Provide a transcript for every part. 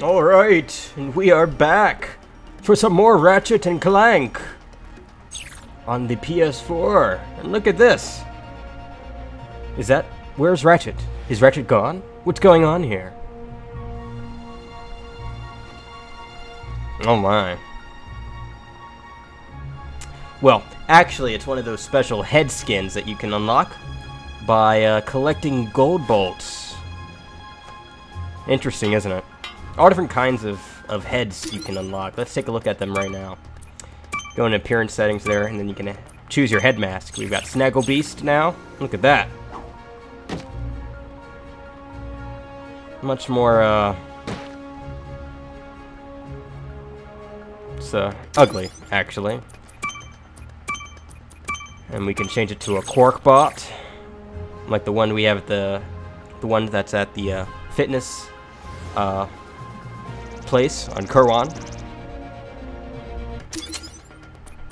Alright, and we are back for some more Ratchet and Clank on the PS4. And look at this. Where's Ratchet? Is Ratchet gone? What's going on here? Oh my. Well, actually, it's one of those special head skins that you can unlock by collecting gold bolts. Interesting, isn't it? All different kinds of heads you can unlock. Let's take a look at them right now. Go in appearance settings there, and then you can choose your head mask. We've got Snaggle Beast now. Look at that. Much more, it's ugly, actually. And we can change it to a Quark bot, like the one we have at the one that's at the fitness place on Kurwan.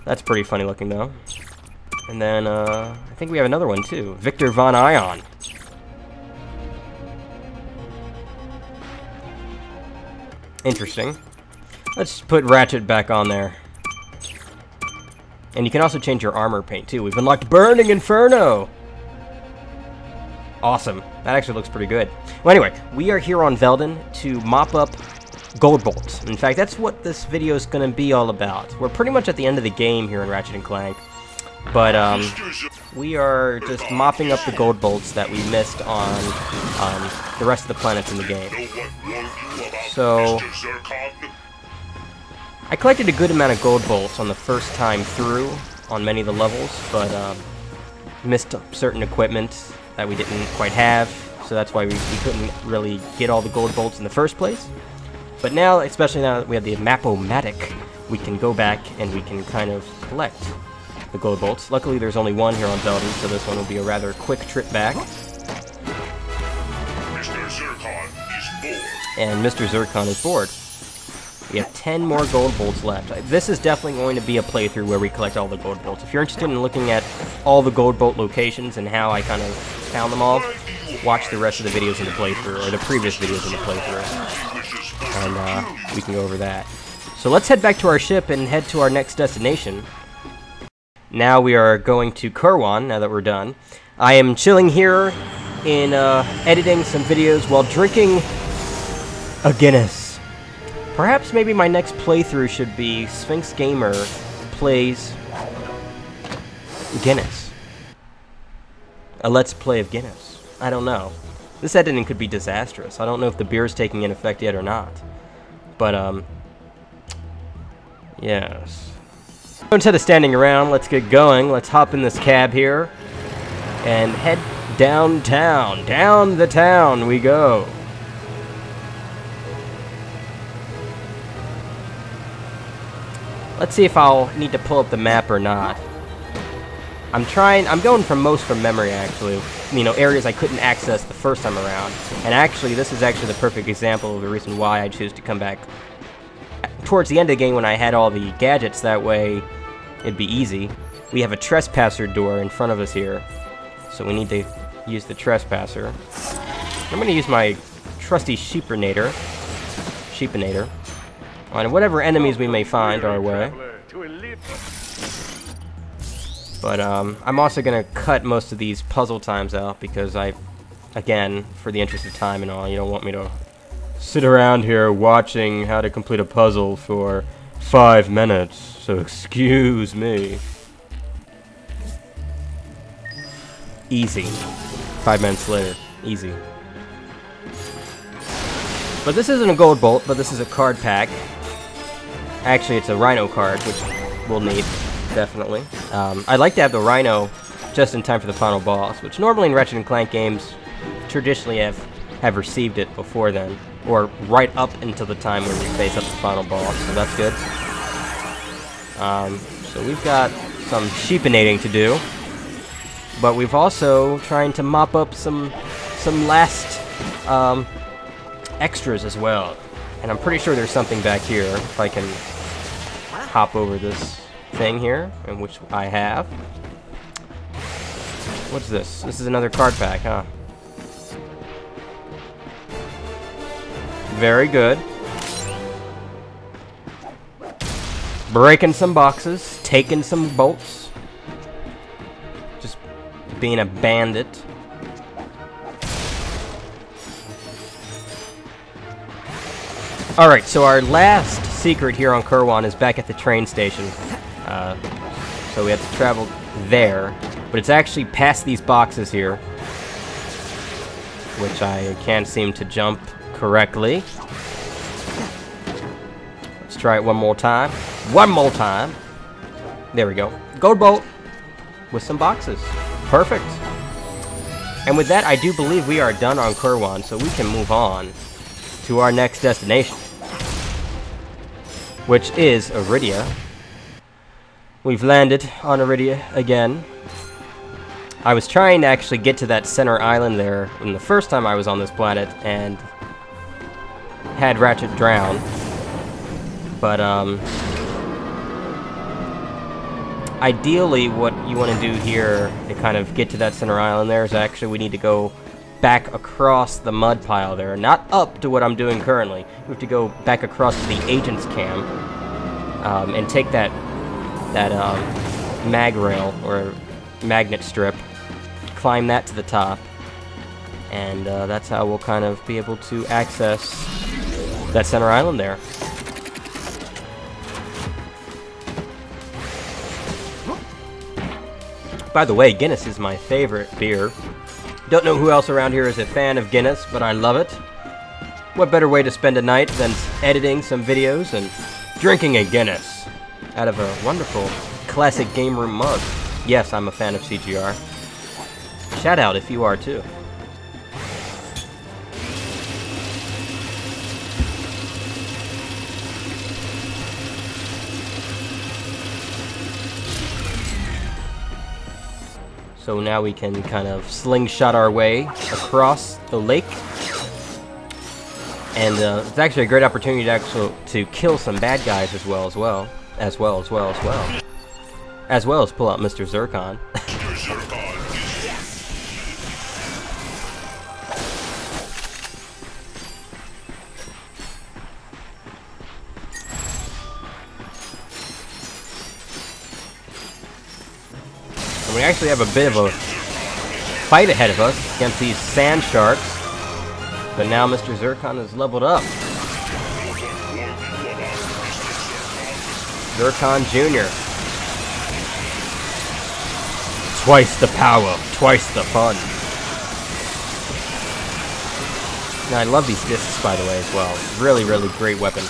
That's pretty funny looking though. And then I think we have another one too, Victor Von Ion. Interesting. Let's put Ratchet back on there. And you can also change your armor paint too. We've unlocked Burning Inferno. Awesome. That actually looks pretty good. Well, anyway, we are here on Velden to mop up gold bolts. In fact, that's what this video is going to be all about. We're pretty much at the end of the game here in Ratchet and Clank. But we are just mopping up the gold bolts that we missed on the rest of the planets in the game. So I collected a good amount of gold bolts on the first time through on many of the levels, but missed certain equipment that we didn't quite have, so that's why we couldn't really get all the gold bolts in the first place. But now, especially now that we have the Map-O-Matic, we can go back and we can kind of collect the gold bolts. Luckily, there's only one here on Velden, so this one will be a rather quick trip back. And Mr. Zircon is bored. We have 10 more gold bolts left. This is definitely going to be a playthrough where we collect all the gold bolts. If you're interested in looking at all the gold bolt locations and how I kind of found them all, watch the rest of the videos in the playthrough, or the previous videos in the playthrough. And we can go over that. So let's head back to our ship and head to our next destination. Now we are going to Kurwan, now that we're done. I am chilling here in editing some videos while drinking a Guinness. Perhaps maybe my next playthrough should be Sphinx Gamer plays Guinness. A let's play of Guinness. I don't know. This editing could be disastrous. I don't know if the beer is taking in effect yet or not. But, yes. Instead of standing around, let's get going. Let's hop in this cab here and head downtown. Down the town we go. Let's see if I'll need to pull up the map or not. I'm going from memory actually. You know, areas I couldn't access the first time around. And actually, this is actually the perfect example of the reason why I choose to come back towards the end of the game when I had all the gadgets. That way, it'd be easy. We have a trespasser door in front of us here. So we need to use the trespasser. I'm going to use my trusty sheepinator on whatever enemies we may find our way. But I'm also going to cut most of these puzzle times out because again, for the interest of time and all, you don't want me to sit around here watching how to complete a puzzle for 5 minutes, so excuse me. Easy. 5 minutes later. Easy. But this isn't a gold bolt, but this is a card pack. Actually, it's a Rhino card, which we'll need, definitely. I'd like to have the Rhino just in time for the final boss, which normally in Ratchet and Clank games traditionally have received it before then, or right up until the time when we face up the final boss, so that's good. So we've got some sheepinating to do, but we've also trying to mop up some last extras as well. And I'm pretty sure there's something back here, if I can hop over this thing here, in which I have. What's this? This is another card pack, huh? Very good. breaking some boxes, taking some bolts, just being a bandit. Alright, so our last secret here on Kerwan is back at the train station. So we have to travel there, but it's actually past these boxes here, which I can't seem to jump correctly. Let's try it one more time. One more time. There we go. Gold bolt with some boxes. Perfect. And with that, I do believe we are done on Kerwan, so we can move on to our next destination, which is Iridia. We've landed on Iridia again. I was trying to actually get to that center island there in the first time I was on this planet and had Ratchet drown. But ideally what you want to do here to kind of get to that center island there is actually we need to go back across the mud pile there, not up to what I'm doing currently. We have to go back across to the agent's camp and take that mag rail or magnet strip, climb that to the top, and that's how we'll kind of be able to access that center island there. By the way, Guinness is my favorite beer. Don't know who else around here is a fan of Guinness, but I love it. What better way to spend a night than editing some videos and drinking a Guinness out of a wonderful classic game room mug. Yes, I'm a fan of CGR. Shout out if you are too. So now we can kind of slingshot our way across the lake. And it's actually a great opportunity to kill some bad guys as well as pull out Mr. Zircon. And we actually have a bit of a fight ahead of us against these sand sharks. But now Mr. Zircon is leveled up. Zircon Jr. Twice the power, twice the fun. Now I love these discs, by the way, as well. Really, really great weapon.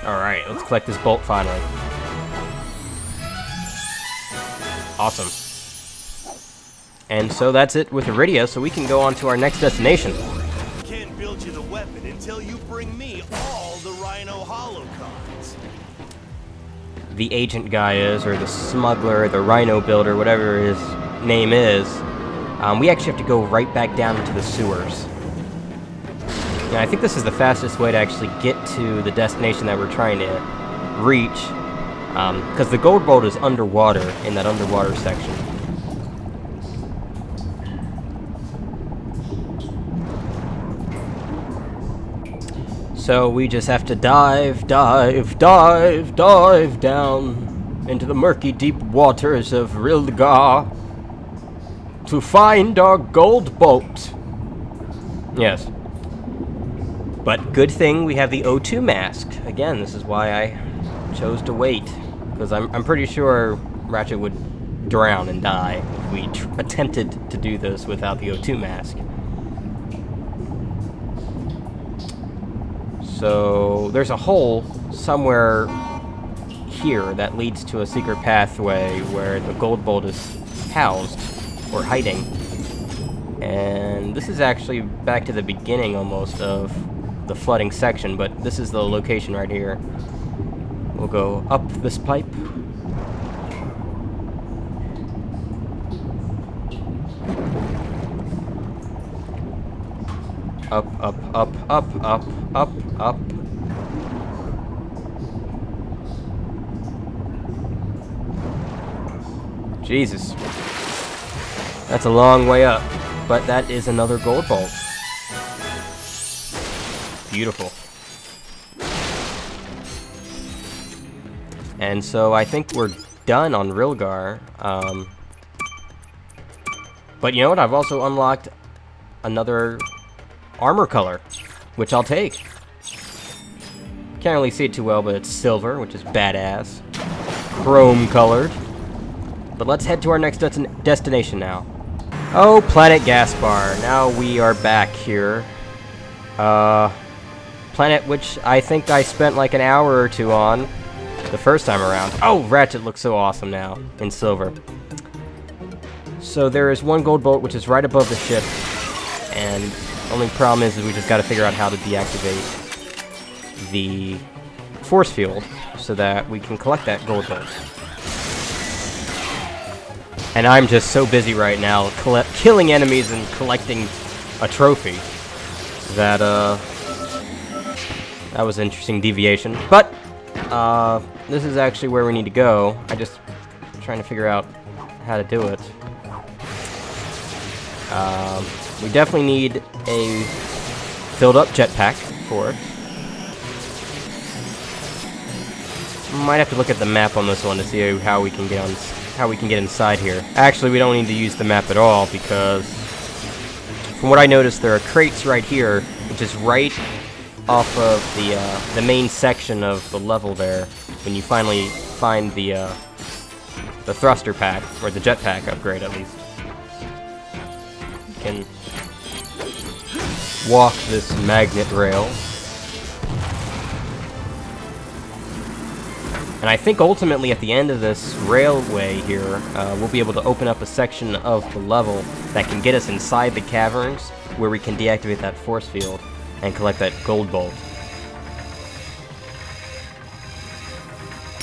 Alright, let's collect this bolt finally. Awesome. And so that's it with Iridia, so we can go on to our next destination. Can't build you the weapon until you bring me all the Rhino holocons. The agent guy is, or the smuggler, the Rhino builder, whatever his name is. We actually have to go right back down into the sewers. And I think this is the fastest way to actually get to the destination that we're trying to reach. Because the gold bolt is underwater, in that underwater section. So we just have to dive down into the murky deep waters of Rilgar to find our gold bolt. Yes. But good thing we have the O2 mask. Again, this is why I chose to wait, because I'm pretty sure Ratchet would drown and die if we attempted to do this without the O2 mask. So there's a hole somewhere here that leads to a secret pathway where the gold bolt is housed or hiding. And this is actually back to the beginning almost of the flooding section, but this is the location right here. We'll go up this pipe. Up, up, up, up, up, up, up. Jesus. That's a long way up, but that is another gold bolt. Beautiful. And so I think we're done on Rilgar. But you know what? I've also unlocked another armor color, which I'll take. Can't really see it too well, but it's silver, which is badass. Chrome colored. But let's head to our next destination now. Oh, Planet Gaspar. Now we are back here. Planet which I think I spent like an hour or two on the first time around. Oh, Ratchet looks so awesome now in silver. So there is one gold bolt which is right above the ship, and the only problem is we just got to figure out how to deactivate the force field so that we can collect that gold bolt. And I'm just so busy right now killing enemies and collecting a trophy that that was an interesting deviation. But this is actually where we need to go. I'm trying to figure out how to do it. We definitely need a filled up jetpack for it. Might have to look at the map on this one to see how we can get inside here. Actually, we don't need to use the map at all, because from what I noticed, there are crates right here, which is right off of the main section of the level there. When you finally find the thruster pack, or the jetpack upgrade at least, you can walk this magnet rail. And I think ultimately at the end of this railway here, we'll be able to open up a section of the level that can get us inside the caverns, where we can deactivate that force field and collect that gold bolt.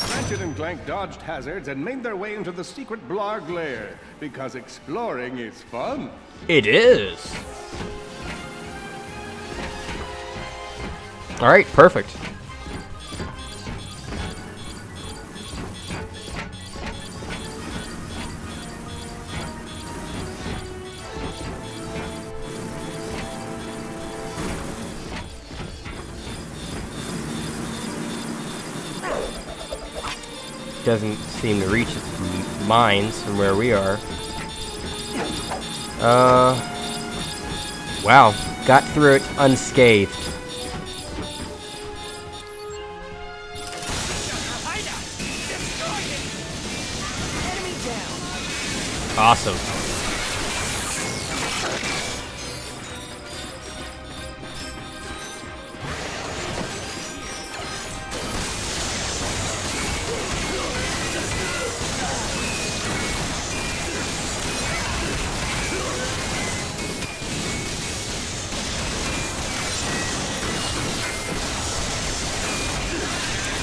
Ratchet and Clank dodged hazards and made their way into the secret Blarg lair, because exploring is fun. It is! Alright, perfect. Doesn't seem to reach mines from where we are. Wow, got through it unscathed. Awesome.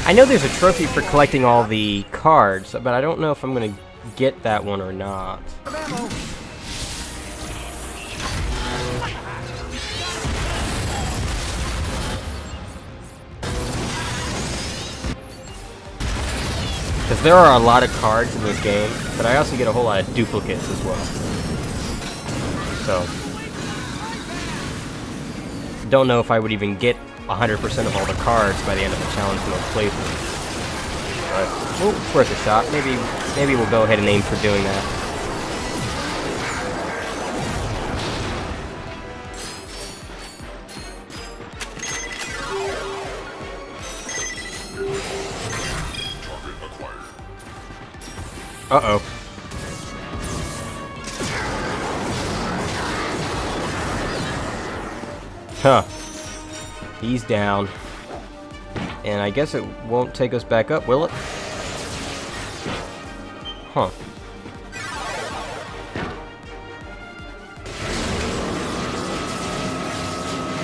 I know there's a trophy for collecting all the cards, but I don't know if I'm gonna get that one or not. Because there are a lot of cards in this game, but I also get a whole lot of duplicates as well. So, don't know if I would even get 100% of all the cards by the end of the challenge mode playthrough. But, well, it's worth a shot. Maybe we'll go ahead and aim for doing that. Uh-oh. Huh. He's down. And I guess it won't take us back up, will it? Huh.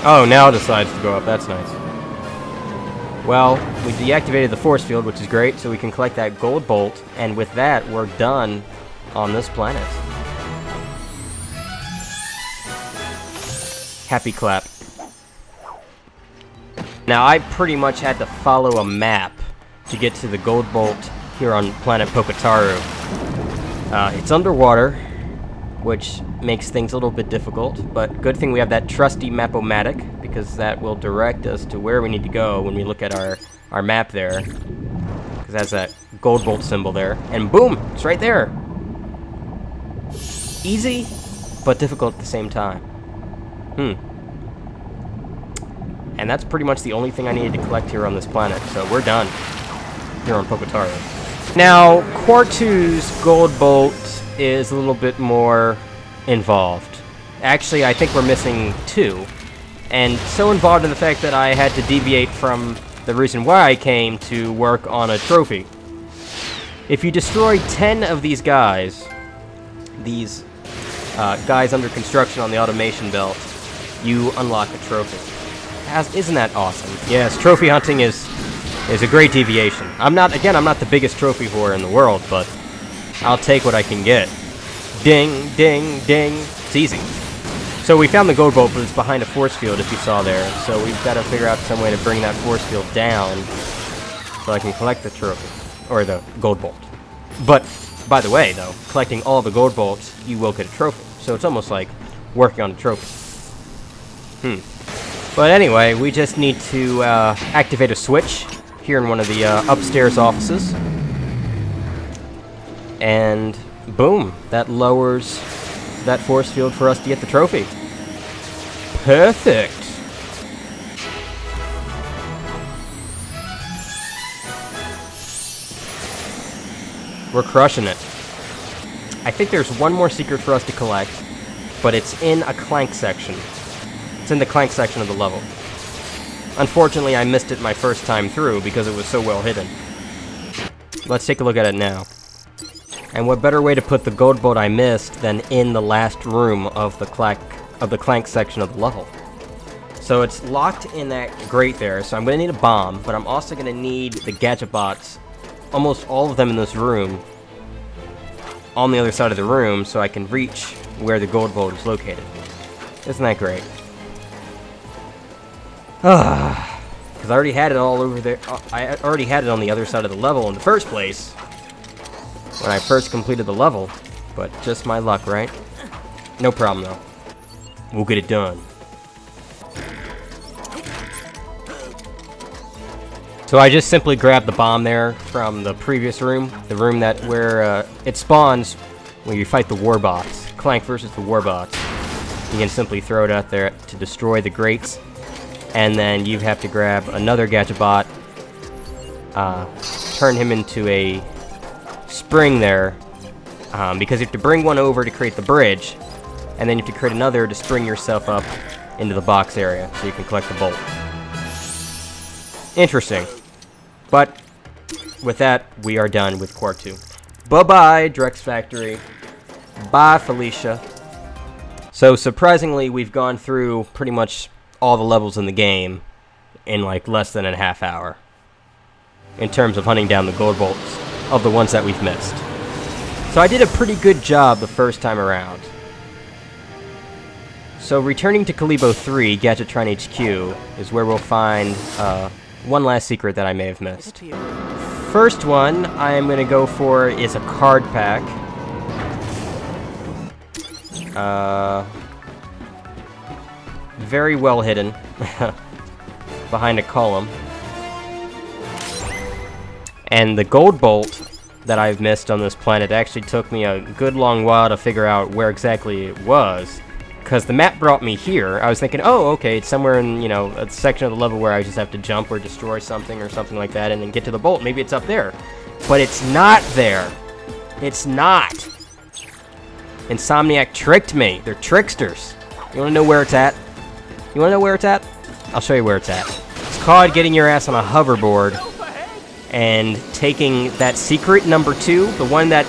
Oh, now it decides to go up. That's nice. Well, we deactivated the force field, which is great, so we can collect that gold bolt, and with that, we're done on this planet. Happy clap. Now, I pretty much had to follow a map to get to the gold bolt here on planet Pokataru. It's underwater, which makes things a little bit difficult, but good thing we have that trusty map-o-matic, because that will direct us to where we need to go when we look at our map there, because that's that gold bolt symbol there, and boom, it's right there. Easy, but difficult at the same time. And that's pretty much the only thing I needed to collect here on this planet, so we're done here on Pokotaro. Now, Core 2's gold bolt is a little bit more involved. Actually, I think we're missing 2, and so involved in the fact that I had to deviate from the reason why I came to work on a trophy. If you destroy 10 of these guys under construction on the automation belt, you unlock a trophy. Isn't that awesome? Yes, trophy hunting is a great deviation. I'm not the biggest trophy whore in the world, but I'll take what I can get. Ding, ding, ding. It's easy. So we found the gold bolt, but it's behind a force field, if you saw there. So we've got to figure out some way to bring that force field down so I can collect the trophy, or the gold bolt. But, by the way, though, collecting all the gold bolts, you will get a trophy. So it's almost like working on a trophy. But anyway, we just need to activate a switch here in one of the upstairs offices. And boom, that lowers that force field for us to get the trophy. Perfect. We're crushing it. I think there's one more secret for us to collect, but it's in a Clank section. It's in the Clank section of the level. Unfortunately, I missed it my first time through because it was so well hidden. Let's take a look at it now. And what better way to put the gold bolt I missed than in the last room of the Clank section of the level. So it's locked in that grate there, so I'm going to need a bomb, but I'm also going to need the gadget bots, almost all of them in this room, on the other side of the room, so I can reach where the gold bolt is located. Isn't that great? Because I already had it all over there. I already had it on the other side of the level in the first place when I first completed the level, but just my luck, right? No problem, though. We'll get it done. So I just simply grabbed the bomb there from the previous room, the room where it spawns when you fight the warbots, Clank versus the warbots. You can simply throw it out there to destroy the grates, and then you have to grab another gadget bot, turn him into a spring there, because you have to bring one over to create the bridge, and then you have to create another to spring yourself up into the box area so you can collect the bolt. Interesting. But with that, we are done with Core 2. Bye-bye, Drex Factory. Bye, Felicia. So surprisingly, we've gone through pretty much all the levels in the game in like less than a half hour in terms of hunting down the gold bolts of the ones that we've missed. So I did a pretty good job the first time around. So returning to Kalibo 3, Gadgetron HQ, is where we'll find one last secret that I may have missed. First one I'm going to go for is a card pack. Very well hidden behind a column. And the gold bolt that I've missed on this planet actually took me a good long while to figure out where exactly it was, because the map brought me here. I was thinking, oh, okay, it's somewhere in, you know, a section of the level where I just have to jump or destroy something or something like that and then get to the bolt. Maybe it's up there. But it's not there. It's not. Insomniac tricked me. They're tricksters. You want to know where it's at? You want to know where it's at? I'll show you where it's at. It's called getting your ass on a hoverboard and taking that secret number 2, the one that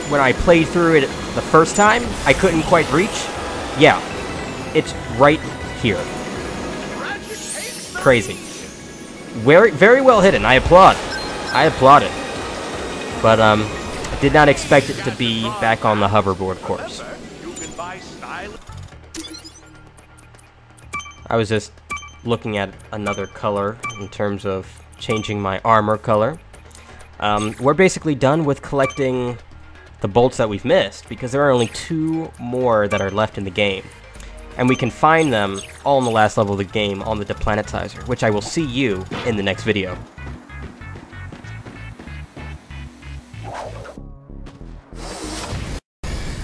when I played through it the first time, I couldn't quite reach. Yeah, it's right here. Crazy. Very, very well hidden. I applaud. I applaud it. But, I did not expect it to be back on the hoverboard course. I was just looking at another color in terms of changing my armor color. We're basically done with collecting the bolts that we've missed, because there are only 2 more that are left in the game. And we can find them all in the last level of the game on the deplanetizer, which I will see you in the next video.